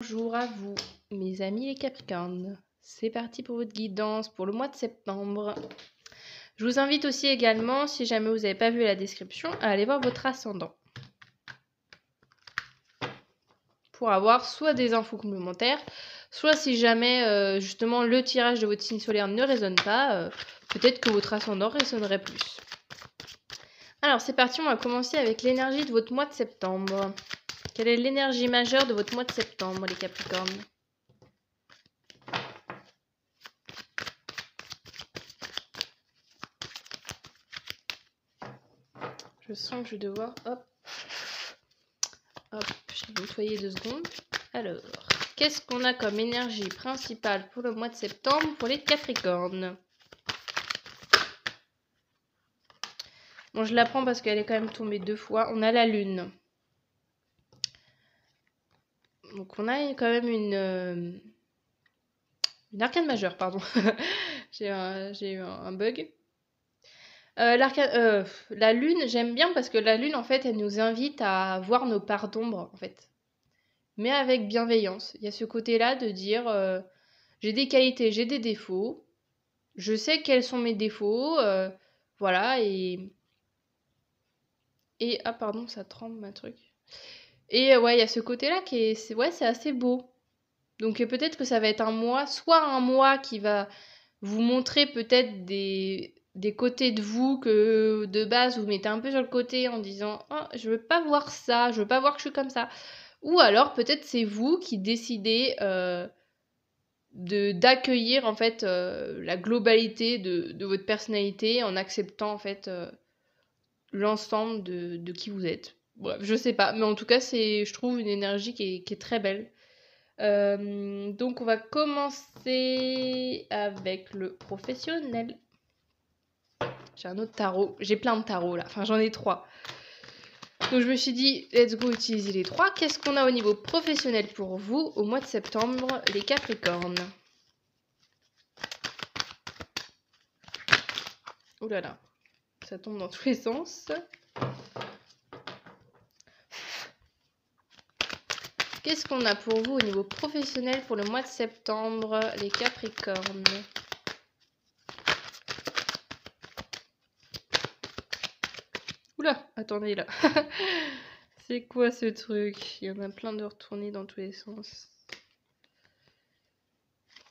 Bonjour à vous, mes amis les Capricornes. C'est parti pour votre guidance pour le mois de septembre. Je vous invite aussi également, si jamais vous n'avez pas vu la description, à aller voir votre ascendant. Pour avoir soit des infos complémentaires, soit si jamais justement le tirage de votre signe solaire ne résonne pas, peut-être que votre ascendant résonnerait plus. Alors c'est parti, on va commencer avec l'énergie de votre mois de septembre. Quelle est l'énergie majeure de votre mois de septembre, les Capricornes ? Je sens que je vais devoir... Hop, je vais nettoyer 2 secondes. Alors, qu'est-ce qu'on a comme énergie principale pour le mois de septembre pour les Capricornes ? Bon, je la prends parce qu'elle est quand même tombée 2 fois. On a la Lune. Donc, on a quand même une arcane majeure, pardon. J'ai eu un bug. La Lune, j'aime bien parce que la Lune, en fait, elle nous invite à voir nos parts d'ombre, en fait. Mais avec bienveillance. Il y a ce côté-là de dire j'ai des qualités, j'ai des défauts, je sais quels sont mes défauts, voilà, et ah pardon, ça tremble ma truc. Et ouais, il y a ce côté-là qui est, c'est assez beau. Donc peut-être que ça va être un mois, soit un mois qui va vous montrer peut-être des côtés de vous que de base vous mettez un peu sur le côté en disant oh, je veux pas voir ça, je veux pas voir que je suis comme ça. Ou alors peut-être c'est vous qui décidez d'accueillir en fait la globalité de votre personnalité en acceptant en fait l'ensemble de qui vous êtes. Bref, je sais pas, mais en tout cas c'est, je trouve, une énergie qui est très belle. Donc on va commencer avec le professionnel. J'ai un autre tarot, j'ai plein de tarots là, enfin j'en ai 3. Donc je me suis dit, let's go utiliser les 3. Qu'est-ce qu'on a au niveau professionnel pour vous au mois de septembre, les Capricornes ? Ouh là là, ça tombe dans tous les sens. Qu'est-ce qu'on a pour vous au niveau professionnel pour le mois de septembre, les Capricornes ? Oula, attendez là. C'est quoi ce truc ? Il y en a plein de retournés dans tous les sens.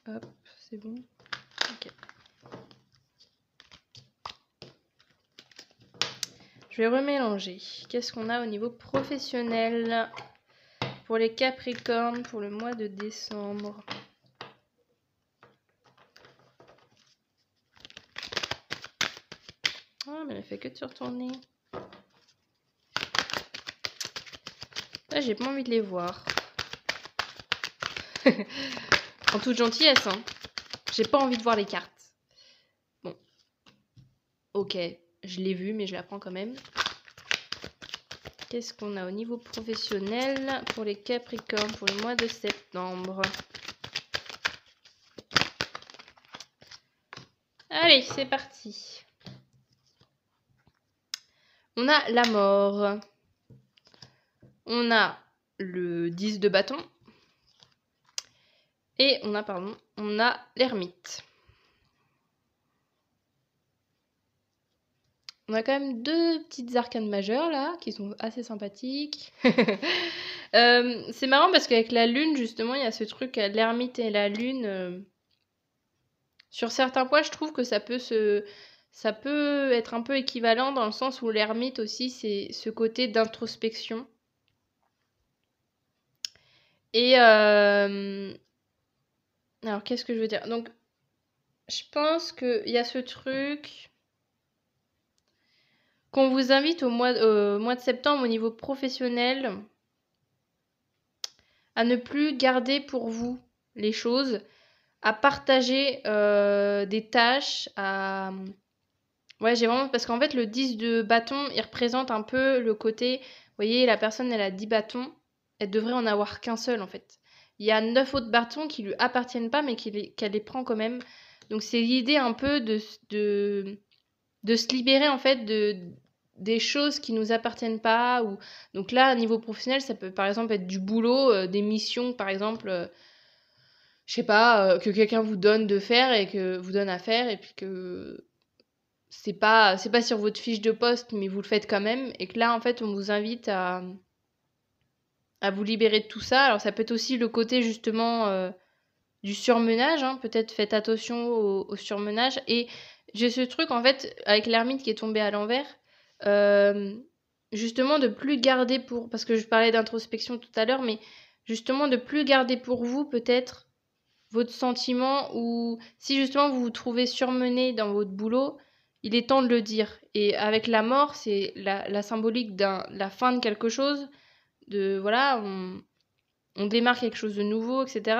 Hop, c'est bon. Ok. Je vais remélanger. Qu'est-ce qu'on a au niveau professionnel pour les Capricornes pour le mois de décembre ? Ah, mais elle fait que de se retourner. Là, j'ai pas envie de les voir. En toute gentillesse, hein. J'ai pas envie de voir les cartes. Bon. Ok, je l'ai vu, mais je la prends quand même. Qu'est-ce qu'on a au niveau professionnel pour les Capricornes pour le mois de septembre ? Allez, c'est parti. On a la mort. On a le 10 de bâton. Et on a l'ermite. On a quand même 2 petites arcanes majeures là, qui sont assez sympathiques. C'est marrant parce qu'avec la lune, justement, il y a ce truc, l'ermite et la lune. Sur certains points, je trouve que ça peut être un peu équivalent dans le sens où l'ermite aussi, c'est ce côté d'introspection. Et alors, qu'est-ce que je veux dire ? Donc, je pense qu'il y a ce truc qu'on vous invite au mois de septembre au niveau professionnel à ne plus garder pour vous les choses, à partager des tâches, à... Ouais, j'ai vraiment... Parce qu'en fait, le 10 de bâton, il représente un peu le côté... Vous voyez, la personne, elle a 10 bâtons, elle devrait en avoir qu'un seul, en fait. Il y a 9 autres bâtons qui lui appartiennent pas, mais qu'elle les prend quand même. Donc, c'est l'idée un peu de se libérer, en fait, des choses qui nous appartiennent pas. Donc là, à niveau professionnel, ça peut par exemple être du boulot, des missions, par exemple, je sais pas, que quelqu'un vous donne de faire et que vous donne à faire, et puis que c'est pas sur votre fiche de poste, mais vous le faites quand même, et que là, en fait, on vous invite à vous libérer de tout ça. Alors ça peut être aussi le côté justement du surmenage, hein. Peut-être faites attention au surmenage. Et j'ai ce truc en fait avec l'ermite qui est tombé à l'envers, euh, justement de plus garder pour, parce que je parlais d'introspection tout à l'heure, mais justement de plus garder pour vous peut-être votre sentiment, ou si justement vous vous trouvez surmené dans votre boulot, il est temps de le dire. Et avec la mort, c'est la symbolique la fin de quelque chose, de voilà, on démarre quelque chose de nouveau, etc.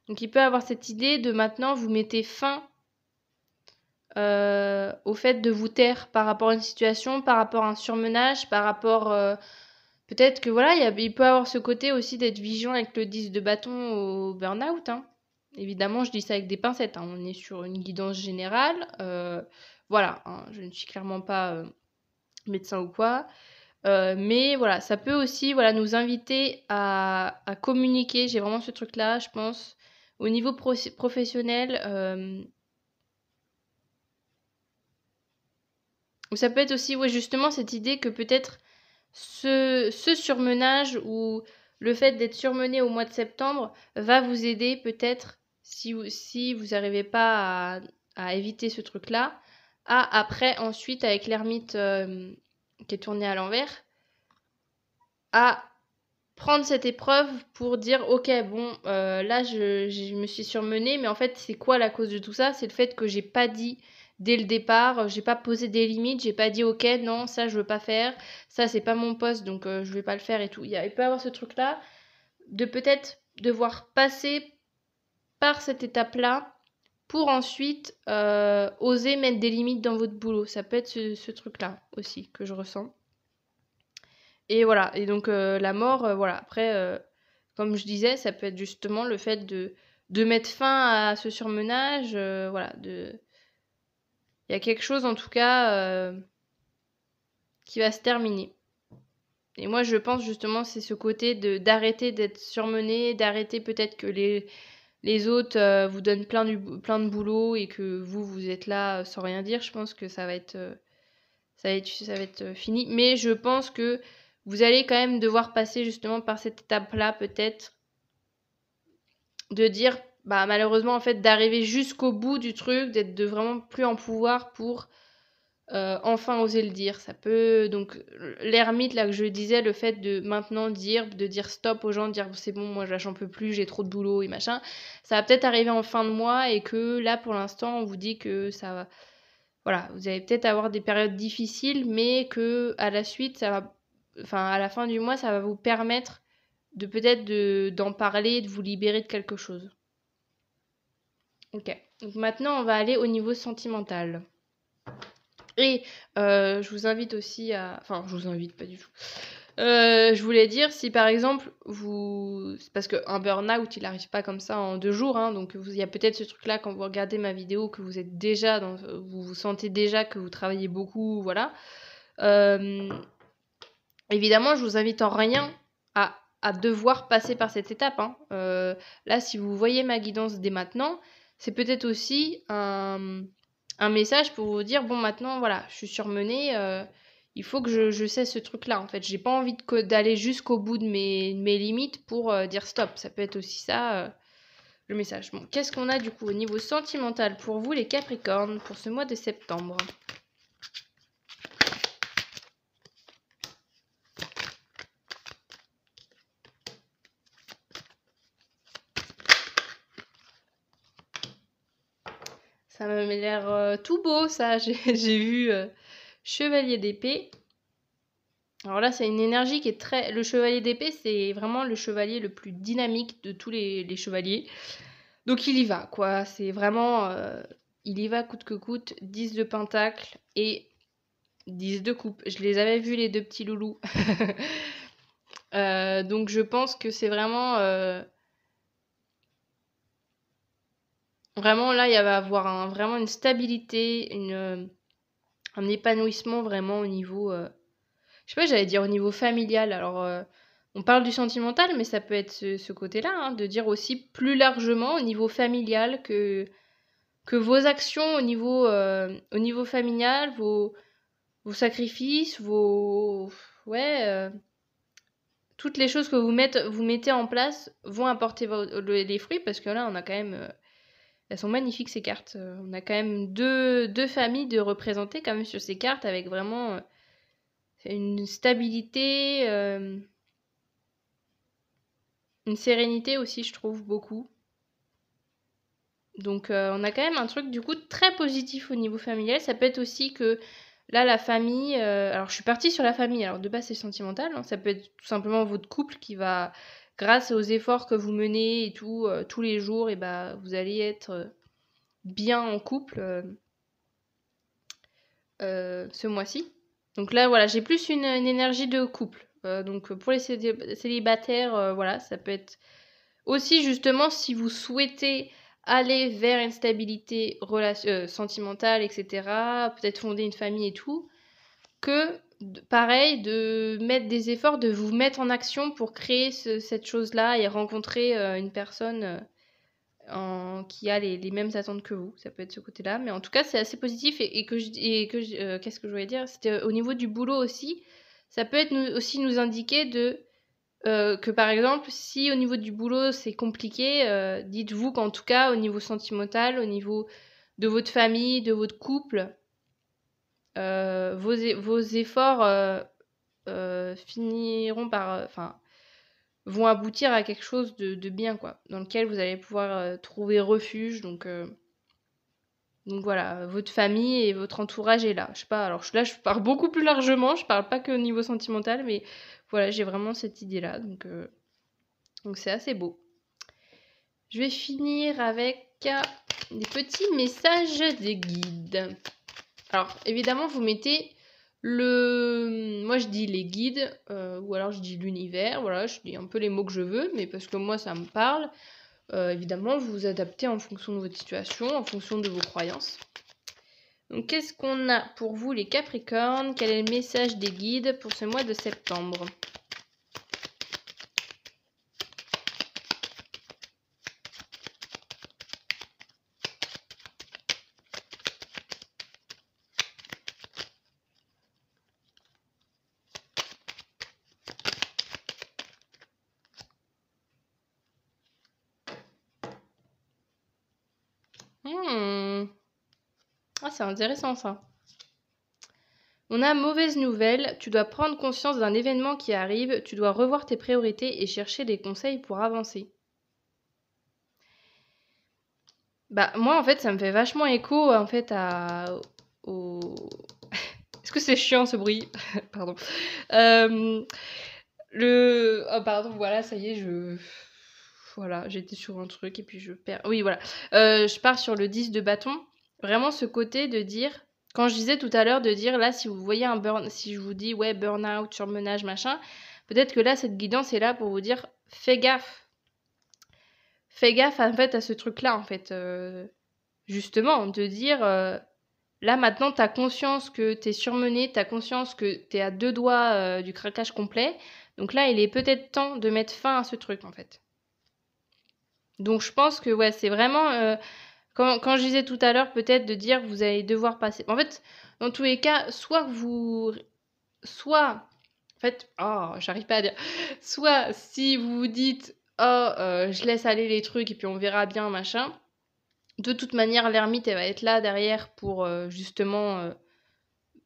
Donc il peut avoir cette idée de maintenant vous mettez fin au fait de vous taire par rapport à une situation, par rapport à un surmenage, par rapport peut-être que voilà, il peut avoir ce côté aussi d'être vigilant avec le 10 de bâton au burn-out, hein. Évidemment, je dis ça avec des pincettes, hein. On est sur une guidance générale. Voilà, hein, je ne suis clairement pas médecin ou quoi. Mais voilà, ça peut aussi voilà, nous inviter à communiquer. J'ai vraiment ce truc-là, je pense. Au niveau professionnel, ça peut être aussi ouais, justement cette idée que peut-être ce surmenage ou le fait d'être surmené au mois de septembre va vous aider peut-être, si vous n'arrivez pas à éviter ce truc-là, à après ensuite avec l'ermite qui est tourné à l'envers, à prendre cette épreuve pour dire ok bon là je me suis surmenée, mais en fait c'est quoi la cause de tout ça? C'est le fait que j'ai pas dit dès le départ, j'ai pas posé des limites, j'ai pas dit ok non ça je veux pas faire, ça c'est pas mon poste donc je vais pas le faire et tout. Il peut y avoir ce truc là de peut-être devoir passer par cette étape là pour ensuite oser mettre des limites dans votre boulot. Ça peut être ce truc là aussi que je ressens. Et voilà, et donc la mort, voilà, après, comme je disais, ça peut être justement le fait de mettre fin à ce surmenage, voilà, il y a quelque chose en tout cas qui va se terminer. Et moi je pense justement c'est ce côté d'arrêter d'être surmené, d'arrêter peut-être que les autres vous donnent plein de boulot et que vous êtes là sans rien dire. Je pense que ça va être fini. Mais je pense que vous allez quand même devoir passer justement par cette étape-là, peut-être, de dire, bah malheureusement, en fait, d'arriver jusqu'au bout du truc, d'être de vraiment plus en pouvoir pour enfin oser le dire. Ça peut, donc, l'ermite, là, que je disais, le fait de maintenant de dire stop aux gens, de dire c'est bon, moi, j'en peux plus, j'ai trop de boulot et machin, ça va peut-être arriver en fin de mois et que là, pour l'instant, on vous dit que ça va. Voilà, vous allez peut-être avoir des périodes difficiles, mais que à la suite, enfin à la fin du mois, ça va vous permettre de peut-être d'en parler, de vous libérer de quelque chose. Ok. Donc maintenant, on va aller au niveau sentimental. Et je vous invite aussi à, enfin, je vous invite pas du tout. Je voulais dire, si par exemple, parce qu'un burn-out, il n'arrive pas comme ça en 2 jours, hein, donc il y a peut-être ce truc-là quand vous regardez ma vidéo, que vous êtes déjà vous vous sentez déjà que vous travaillez beaucoup, voilà. Euh, Évidemment, je vous invite en rien à devoir passer par cette étape, hein. Là, si vous voyez ma guidance dès maintenant, c'est peut-être aussi un message pour vous dire, bon, maintenant, voilà, je suis surmenée, il faut que je cesse ce truc-là, en fait. J'ai pas envie d'aller jusqu'au bout de mes limites pour dire stop. Ça peut être aussi ça, le message. Bon, qu'est-ce qu'on a du coup au niveau sentimental pour vous, les Capricornes, pour ce mois de septembre? Ça m'a l'air tout beau, ça. J'ai vu Chevalier d'épée. Alors là, c'est une énergie qui est très... Le chevalier d'épée, c'est vraiment le chevalier le plus dynamique de tous les chevaliers. Donc il y va, quoi. C'est vraiment... il y va coûte que coûte. 10 de pentacle et 10 de coupe. Je les avais vus, les deux petits loulous. Donc je pense que c'est vraiment... Vraiment, là, il va y avoir vraiment une stabilité, un épanouissement vraiment au niveau je sais pas, j'allais dire au niveau familial. Alors, on parle du sentimental, mais ça peut être ce côté-là, hein, de dire aussi plus largement au niveau familial que vos actions au niveau familial, vos sacrifices, ouais, toutes les choses que vous mettez en place vont apporter les fruits, parce que là, on a quand même... elles sont magnifiques, ces cartes. On a quand même deux familles de représenter quand même sur ces cartes, avec vraiment une stabilité, une sérénité aussi, je trouve, beaucoup. Donc on a quand même un truc du coup très positif au niveau familial. Ça peut être aussi que là la famille, alors je suis partie sur la famille, alors de base c'est sentimental, hein. Ça peut être tout simplement votre couple qui va, grâce aux efforts que vous menez et tout, tous les jours, et bah vous allez être bien en couple ce mois-ci. Donc là voilà, j'ai plus une énergie de couple. Donc pour les célibataires, voilà, ça peut être aussi justement si vous souhaitez aller vers une stabilité sentimentale, etc., peut-être fonder une famille et tout, que pareil, de mettre des efforts, de vous mettre en action pour créer cette chose-là et rencontrer une personne qui a les mêmes attentes que vous. Ça peut être ce côté-là, mais en tout cas c'est assez positif. Qu'est-ce que je voulais dire, c'était au niveau du boulot aussi. Ça peut être aussi nous indiquer que par exemple, si au niveau du boulot c'est compliqué, dites-vous qu'en tout cas au niveau sentimental, au niveau de votre famille, de votre couple, vos efforts finiront par, enfin, vont aboutir à quelque chose de bien, quoi, dans lequel vous allez pouvoir trouver refuge. Donc voilà, votre famille et votre entourage est là. Je sais pas, alors là je parle beaucoup plus largement, je parle pas que au niveau sentimental, mais voilà, j'ai vraiment cette idée-là. Donc c'est assez beau. Je vais finir avec des petits messages des guides. Alors, évidemment, vous mettez moi, je dis les guides, ou alors je dis l'univers. Voilà, je dis un peu les mots que je veux, mais parce que moi, ça me parle. Évidemment, vous vous adaptez en fonction de votre situation, en fonction de vos croyances. Donc, qu'est-ce qu'on a pour vous, les Capricornes? Quel est le message des guides pour ce mois de septembre? Ah, c'est intéressant ça. On a mauvaise nouvelle, tu dois prendre conscience d'un événement qui arrive, tu dois revoir tes priorités et chercher des conseils pour avancer. Bah moi en fait ça me fait vachement écho en fait au... Est-ce que c'est chiant ce bruit? Pardon. Oh pardon, voilà, ça y est, voilà, j'étais sur un truc et puis je perds... Oui, voilà. Je pars sur le 10 de bâton. Vraiment ce côté de dire... Quand je disais tout à l'heure de dire, là, si vous voyez si je vous dis, ouais, burn-out, surmenage, machin, peut-être que là, cette guidance est là pour vous dire, fais gaffe. Fais gaffe, en fait, à ce truc-là, en fait. Justement, de dire, là, maintenant, t'as conscience que t'es surmené, t'as conscience que t'es à 2 doigts du craquage complet. Donc là, il est peut-être temps de mettre fin à ce truc, en fait. Donc, je pense que, ouais, c'est vraiment... Quand je disais tout à l'heure, peut-être de dire vous allez devoir passer... En fait, dans tous les cas, soit... En fait, oh, j'arrive pas à dire. Soit si vous vous dites, oh, je laisse aller les trucs et puis on verra bien, machin. De toute manière, l'ermite, elle va être là derrière pour justement...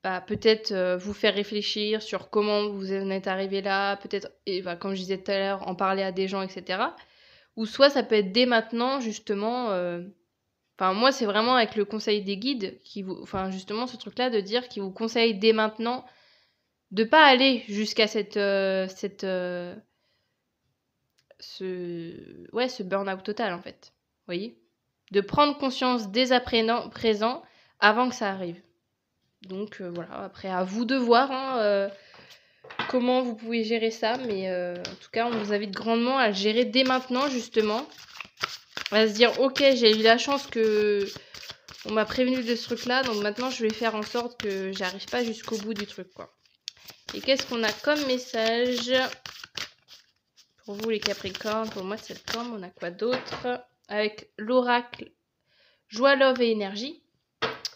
peut-être vous faire réfléchir sur comment vous en êtes arrivé là, peut-être, comme je disais tout à l'heure, en parler à des gens, etc. Ou soit ça peut être dès maintenant, justement... Enfin, moi, c'est vraiment avec le conseil des guides, enfin, justement, ce truc-là de dire qu'ils vous conseillent dès maintenant de pas aller jusqu'à ce burn-out total, en fait. Vous voyez? De prendre conscience dès à présent, avant que ça arrive. Donc, voilà, après, à vous de voir comment vous pouvez gérer ça, mais en tout cas, on vous invite grandement à le gérer dès maintenant, justement. On va se dire, ok, j'ai eu la chance que on m'a prévenu de ce truc-là, donc maintenant je vais faire en sorte que j'arrive pas jusqu'au bout du truc, quoi. Et qu'est-ce qu'on a comme message pour vous les Capricornes, pour le mois de septembre? On a quoi d'autre? Avec l'oracle Joie, Love et Énergie.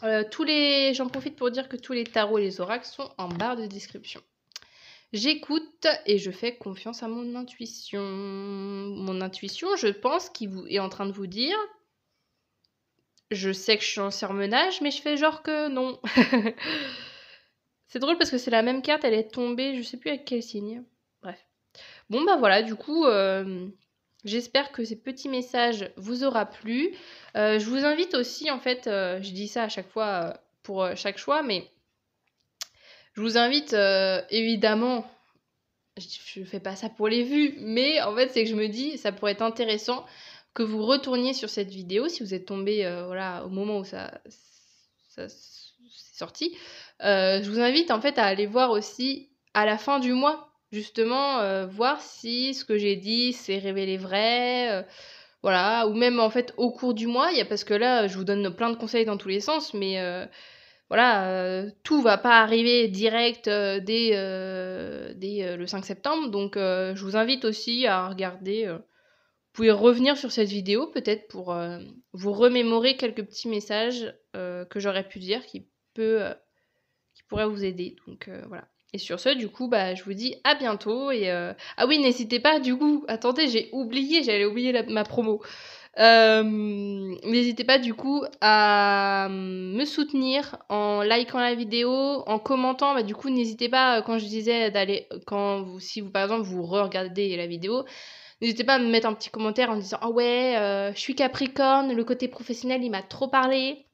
J'en profite pour dire que tous les tarots et les oracles sont en barre de description. J'écoute et je fais confiance à mon intuition. Mon intuition, je pense qu'il est en train de vous dire, je sais que je suis en surmenage, mais je fais genre que non. C'est drôle parce que c'est la même carte, elle est tombée, je sais plus avec quel signe. Bref. Bon bah voilà, du coup, j'espère que ces petits messages vous aura plu. Je vous invite aussi, en fait, je dis ça à chaque fois pour chaque choix, mais je vous invite évidemment, je fais pas ça pour les vues, mais en fait c'est que je me dis, ça pourrait être intéressant que vous retourniez sur cette vidéo, si vous êtes tombé voilà, au moment où ça c'est sorti. Je vous invite en fait à aller voir aussi à la fin du mois, justement, voir si ce que j'ai dit s'est révélé vrai, voilà, ou même en fait au cours du mois, parce que là je vous donne plein de conseils dans tous les sens, mais voilà, tout va pas arriver direct dès le 5 septembre, donc je vous invite aussi à regarder, vous pouvez revenir sur cette vidéo peut-être pour vous remémorer quelques petits messages que j'aurais pu dire qui pourraient vous aider, donc voilà. Et sur ce, du coup, bah, je vous dis à bientôt. Et ah oui, n'hésitez pas, du coup, attendez, j'allais oublier ma promo. N'hésitez pas du coup à me soutenir en likant la vidéo, en commentant. Bah, du coup, n'hésitez pas, quand je disais d'aller, si vous par exemple vous re-regardez la vidéo, n'hésitez pas à me mettre un petit commentaire en disant ah ouais, je suis Capricorne, le côté professionnel il m'a trop parlé.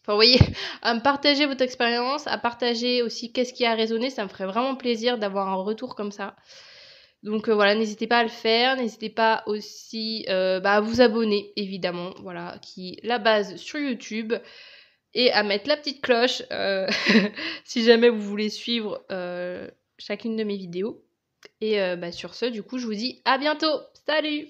Enfin, vous voyez, à me partager votre expérience, à partager aussi qu'est-ce qui a résonné, ça me ferait vraiment plaisir d'avoir un retour comme ça. Donc voilà, n'hésitez pas à le faire, n'hésitez pas aussi à vous abonner, évidemment, voilà, qui est la base sur YouTube, et à mettre la petite cloche si jamais vous voulez suivre chacune de mes vidéos. Et sur ce, du coup, je vous dis à bientôt. Salut!